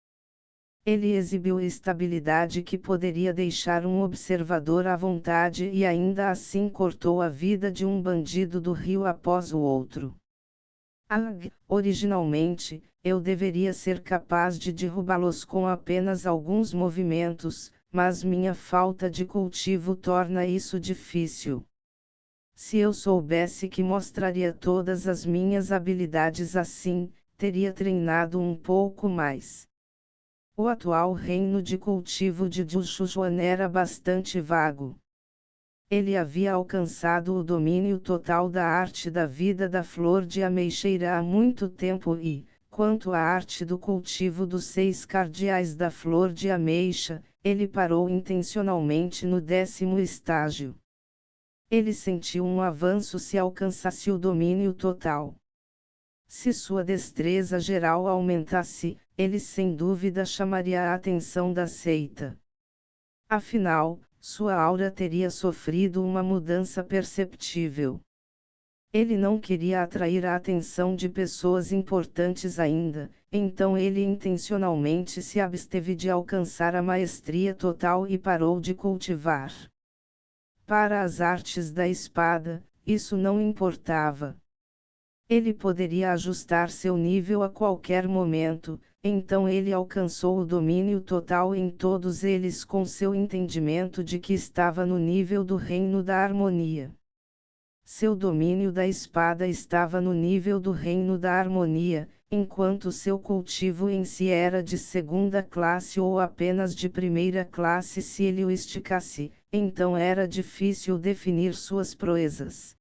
Ele exibiu estabilidade que poderia deixar um observador à vontade e ainda assim cortou a vida de um bandido do rio após o outro. Originalmente, eu deveria ser capaz de derrubá-los com apenas alguns movimentos, mas minha falta de cultivo torna isso difícil. Se eu soubesse que mostraria todas as minhas habilidades assim, teria treinado um pouco mais. O atual reino de cultivo de Jushuan era bastante vago. Ele havia alcançado o domínio total da arte da vida da flor de ameixeira há muito tempo e, quanto à arte do cultivo dos 6 cardeais da flor de ameixa, ele parou intencionalmente no 10º estágio. Ele sentiu um avanço se alcançasse o domínio total. Se sua destreza geral aumentasse, ele sem dúvida chamaria a atenção da seita. Afinal, sua aura teria sofrido uma mudança perceptível. Ele não queria atrair a atenção de pessoas importantes ainda, então ele intencionalmente se absteve de alcançar a maestria total e parou de cultivar. Para as artes da espada, isso não importava. Ele poderia ajustar seu nível a qualquer momento, então ele alcançou o domínio total em todos eles com seu entendimento de que estava no nível do reino da harmonia. Seu domínio da espada estava no nível do reino da harmonia, enquanto seu cultivo em si era de segunda classe ou apenas de primeira classe se ele o esticasse, então era difícil definir suas proezas.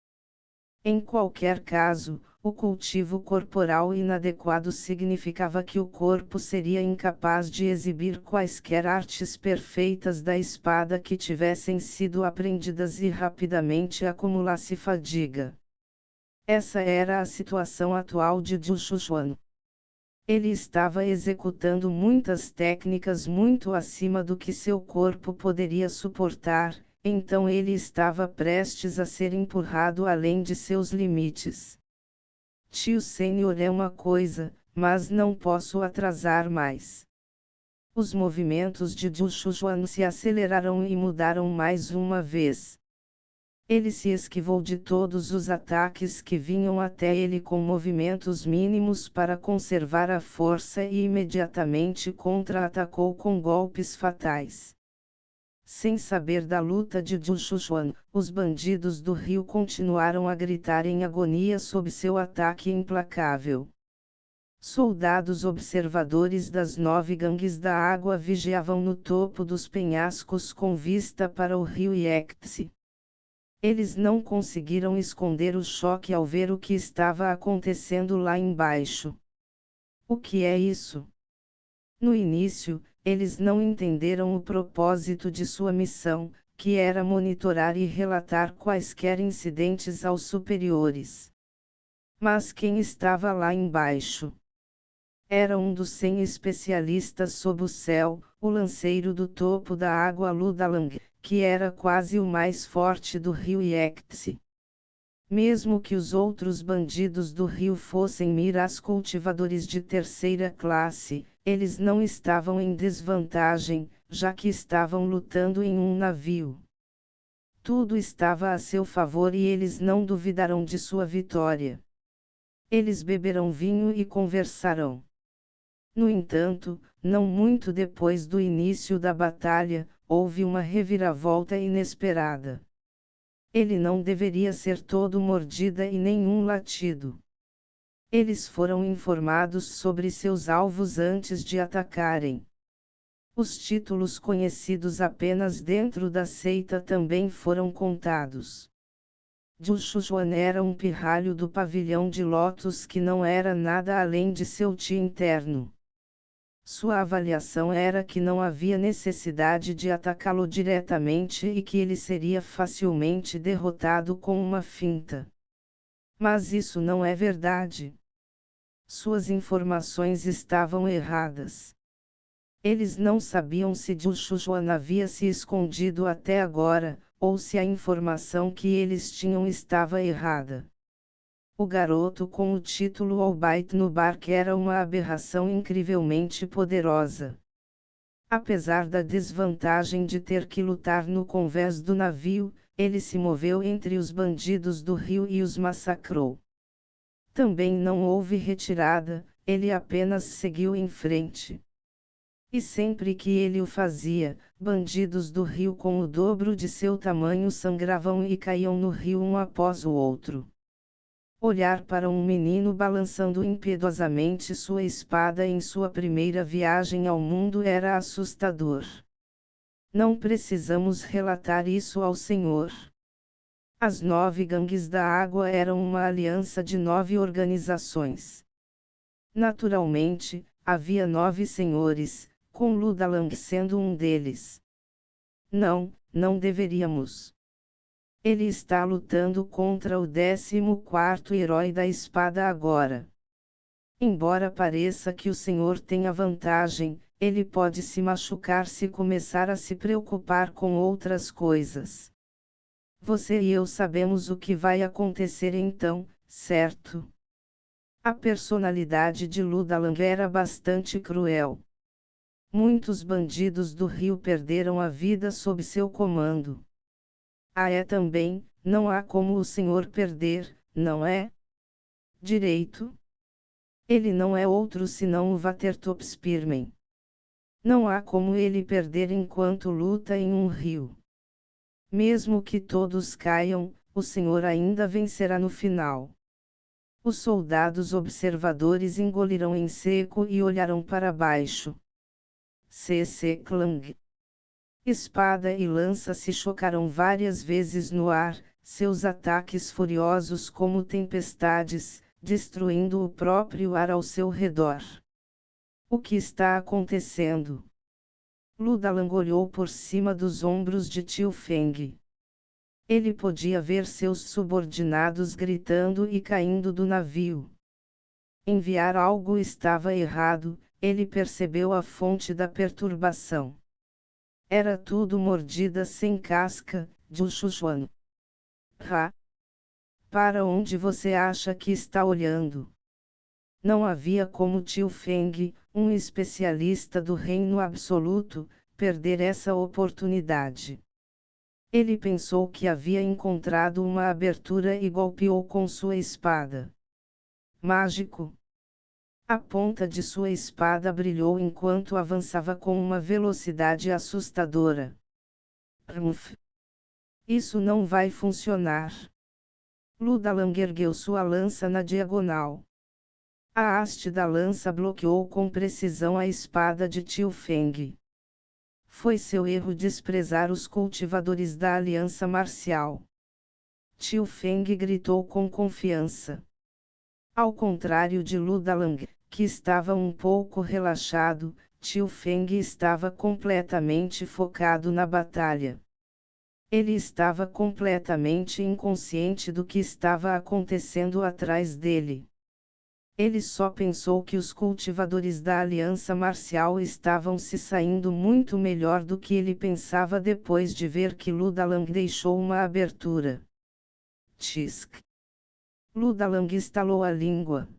Em qualquer caso, o cultivo corporal inadequado significava que o corpo seria incapaz de exibir quaisquer artes perfeitas da espada que tivessem sido aprendidas e rapidamente acumulasse fadiga. Essa era a situação atual de Zhu Shuchuan. Ele estava executando muitas técnicas muito acima do que seu corpo poderia suportar, então ele estava prestes a ser empurrado além de seus limites. Tio Sênior é uma coisa, mas não posso atrasar mais. Os movimentos de Zhu Shuchuan se aceleraram e mudaram mais uma vez. Ele se esquivou de todos os ataques que vinham até ele com movimentos mínimos para conservar a força e imediatamente contra-atacou com golpes fatais. Sem saber da luta de Zhu Shuchuan, os bandidos do rio continuaram a gritar em agonia sob seu ataque implacável. Soldados observadores das 9 gangues da água vigiavam no topo dos penhascos com vista para o rio Yangtze. Eles não conseguiram esconder o choque ao ver o que estava acontecendo lá embaixo. O que é isso? No início, eles não entenderam o propósito de sua missão, que era monitorar e relatar quaisquer incidentes aos superiores. Mas quem estava lá embaixo? Era um dos 100 especialistas sob o céu, o lanceiro do topo da água Ludalang, que era quase o mais forte do rio Yangtze. Mesmo que os outros bandidos do rio fossem miras cultivadores de terceira classe, eles não estavam em desvantagem, já que estavam lutando em um navio. Tudo estava a seu favor e eles não duvidaram de sua vitória. Eles beberão vinho e conversarão. No entanto, não muito depois do início da batalha, houve uma reviravolta inesperada. Ele não deveria ser todo mordida e nenhum latido. Eles foram informados sobre seus alvos antes de atacarem. Os títulos conhecidos apenas dentro da seita também foram contados. Zhu Shuchuan era um pirralho do pavilhão de Lotus que não era nada além de seu ti interno. Sua avaliação era que não havia necessidade de atacá-lo diretamente e que ele seria facilmente derrotado com uma finta. Mas isso não é verdade. Suas informações estavam erradas. Eles não sabiam se Zhu Shuchuan havia se escondido até agora, ou se a informação que eles tinham estava errada. O garoto com o título Albaite no barco era uma aberração incrivelmente poderosa. Apesar da desvantagem de ter que lutar no convés do navio, ele se moveu entre os bandidos do rio e os massacrou. Também não houve retirada, ele apenas seguiu em frente. E sempre que ele o fazia, bandidos do rio com o dobro de seu tamanho sangravam e caíam no rio um após o outro. Olhar para um menino balançando impiedosamente sua espada em sua primeira viagem ao mundo era assustador. Não precisamos relatar isso ao Senhor. As 9 gangues da água eram uma aliança de 9 organizações. Naturalmente, havia 9 senhores, com Ludalang sendo um deles. Não deveríamos. Ele está lutando contra o 14º herói da espada agora. Embora pareça que o senhor tenha vantagem, ele pode se machucar se começar a se preocupar com outras coisas. Você e eu sabemos o que vai acontecer então, certo? A personalidade de Ludalang era bastante cruel. Muitos bandidos do Rio perderam a vida sob seu comando. Também, não há como o senhor perder, não é? Direito? Ele não é outro senão o Vatertopspirmen. Não há como ele perder enquanto luta em um rio. Mesmo que todos caiam, o senhor ainda vencerá no final. Os soldados observadores engoliram em seco e olharam para baixo. C.C. Clang. Espada e lança se chocaram várias vezes no ar, seus ataques furiosos como tempestades, destruindo o próprio ar ao seu redor. O que está acontecendo? Ludalang olhou por cima dos ombros de Tio Feng. Ele podia ver seus subordinados gritando e caindo do navio. Enviar algo estava errado, ele percebeu a fonte da perturbação. Era tudo mordida sem casca, de Chuchuan. Para onde você acha que está olhando? Não havia como Tio Feng, um especialista do reino absoluto, perder essa oportunidade. Ele pensou que havia encontrado uma abertura e golpeou com sua espada. Mágico! A ponta de sua espada brilhou enquanto avançava com uma velocidade assustadora. Isso não vai funcionar. Ludalang ergueu sua lança na diagonal. A haste da lança bloqueou com precisão a espada de Tio Feng. Foi seu erro desprezar os cultivadores da aliança marcial. Tio Feng gritou com confiança. Ao contrário de Ludalang, que estava um pouco relaxado, Tio Feng estava completamente focado na batalha. Ele estava completamente inconsciente do que estava acontecendo atrás dele. Ele só pensou que os cultivadores da aliança marcial estavam se saindo muito melhor do que ele pensava depois de ver que Ludalang deixou uma abertura. Tchisk! Ludalang estalou a língua.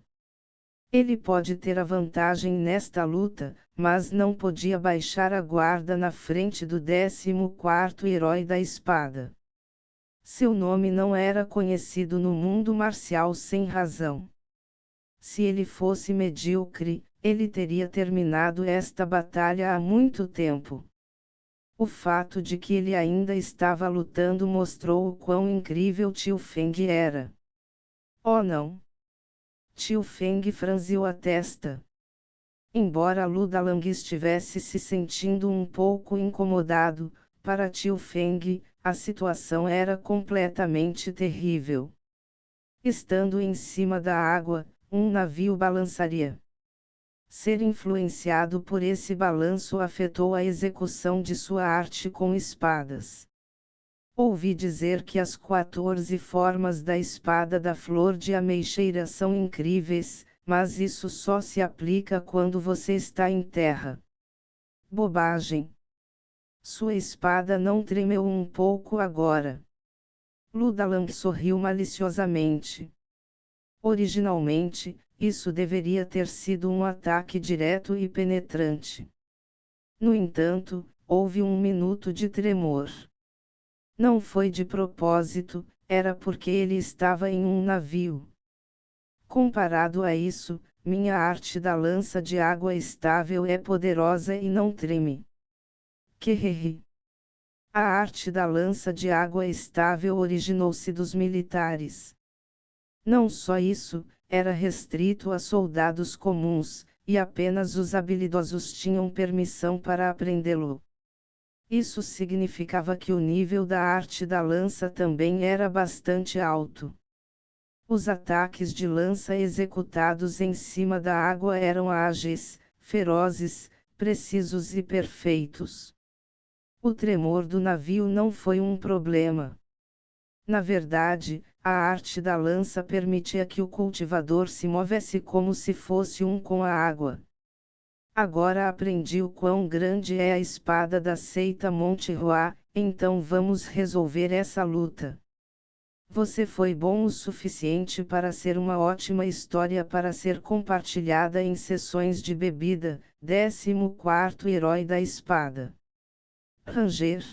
Ele pode ter a vantagem nesta luta, mas não podia baixar a guarda na frente do 14º herói da espada. Seu nome não era conhecido no mundo marcial sem razão. Se ele fosse medíocre, ele teria terminado esta batalha há muito tempo. O fato de que ele ainda estava lutando mostrou o quão incrível Tio Feng era. Oh não! Tio Feng franziu a testa. Embora Ludalang estivesse se sentindo um pouco incomodado, para Tio Feng, a situação era completamente terrível. Estando em cima da água, um navio balançaria. Ser influenciado por esse balanço afetou a execução de sua arte com espadas. Ouvi dizer que as 14 formas da espada da flor de ameixeira são incríveis, mas isso só se aplica quando você está em terra. Bobagem! Sua espada não tremeu um pouco agora. Ludalang sorriu maliciosamente. Originalmente, isso deveria ter sido um ataque direto e penetrante. No entanto, houve um minuto de tremor. Não foi de propósito, era porque ele estava em um navio. Comparado a isso, minha arte da lança de água estável é poderosa e não treme. Querri. A arte da lança de água estável originou-se dos militares. Não só isso, era restrito a soldados comuns, e apenas os habilidosos tinham permissão para aprendê-lo. Isso significava que o nível da arte da lança também era bastante alto. Os ataques de lança executados em cima da água eram ágeis, ferozes, precisos e perfeitos. O tremor do navio não foi um problema. Na verdade, A arte da lança permitia que o cultivador se movesse como se fosse um com a água. Agora aprendi o quão grande é a espada da seita Monte Roa, então vamos resolver essa luta. Você foi bom o suficiente para ser uma ótima história para ser compartilhada em sessões de bebida. 14º Herói da Espada. Ranger.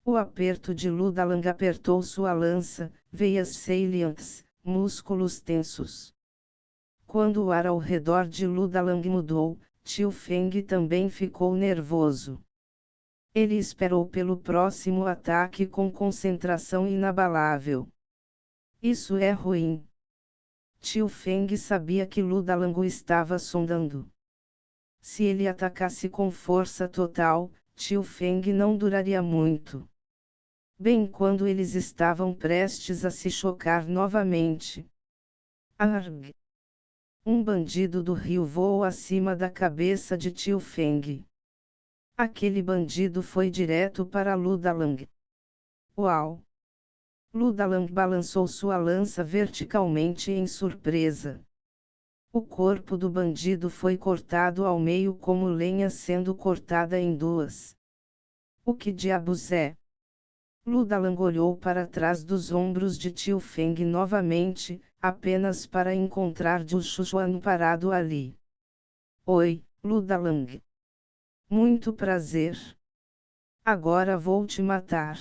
O aperto de Ludalang apertou sua lança, veias salientes, músculos tensos. Quando o ar ao redor de Ludalang mudou, Tio Feng também ficou nervoso. Ele esperou pelo próximo ataque com concentração inabalável. Isso é ruim. Tio Feng sabia que Ludalang o estava sondando. Se ele atacasse com força total, Tio Feng não duraria muito. Bem quando eles estavam prestes a se chocar novamente. Arg! Um bandido do rio voou acima da cabeça de Tio Feng. Aquele bandido foi direto para Ludalang. Uau! Ludalang balançou sua lança verticalmente em surpresa. O corpo do bandido foi cortado ao meio como lenha sendo cortada em duas. O que diabos é? Ludalang olhou para trás dos ombros de Tio Feng novamente, apenas para encontrar Zhu Shuchuan parado ali. Oi, Ludalang. Muito prazer. Agora vou te matar.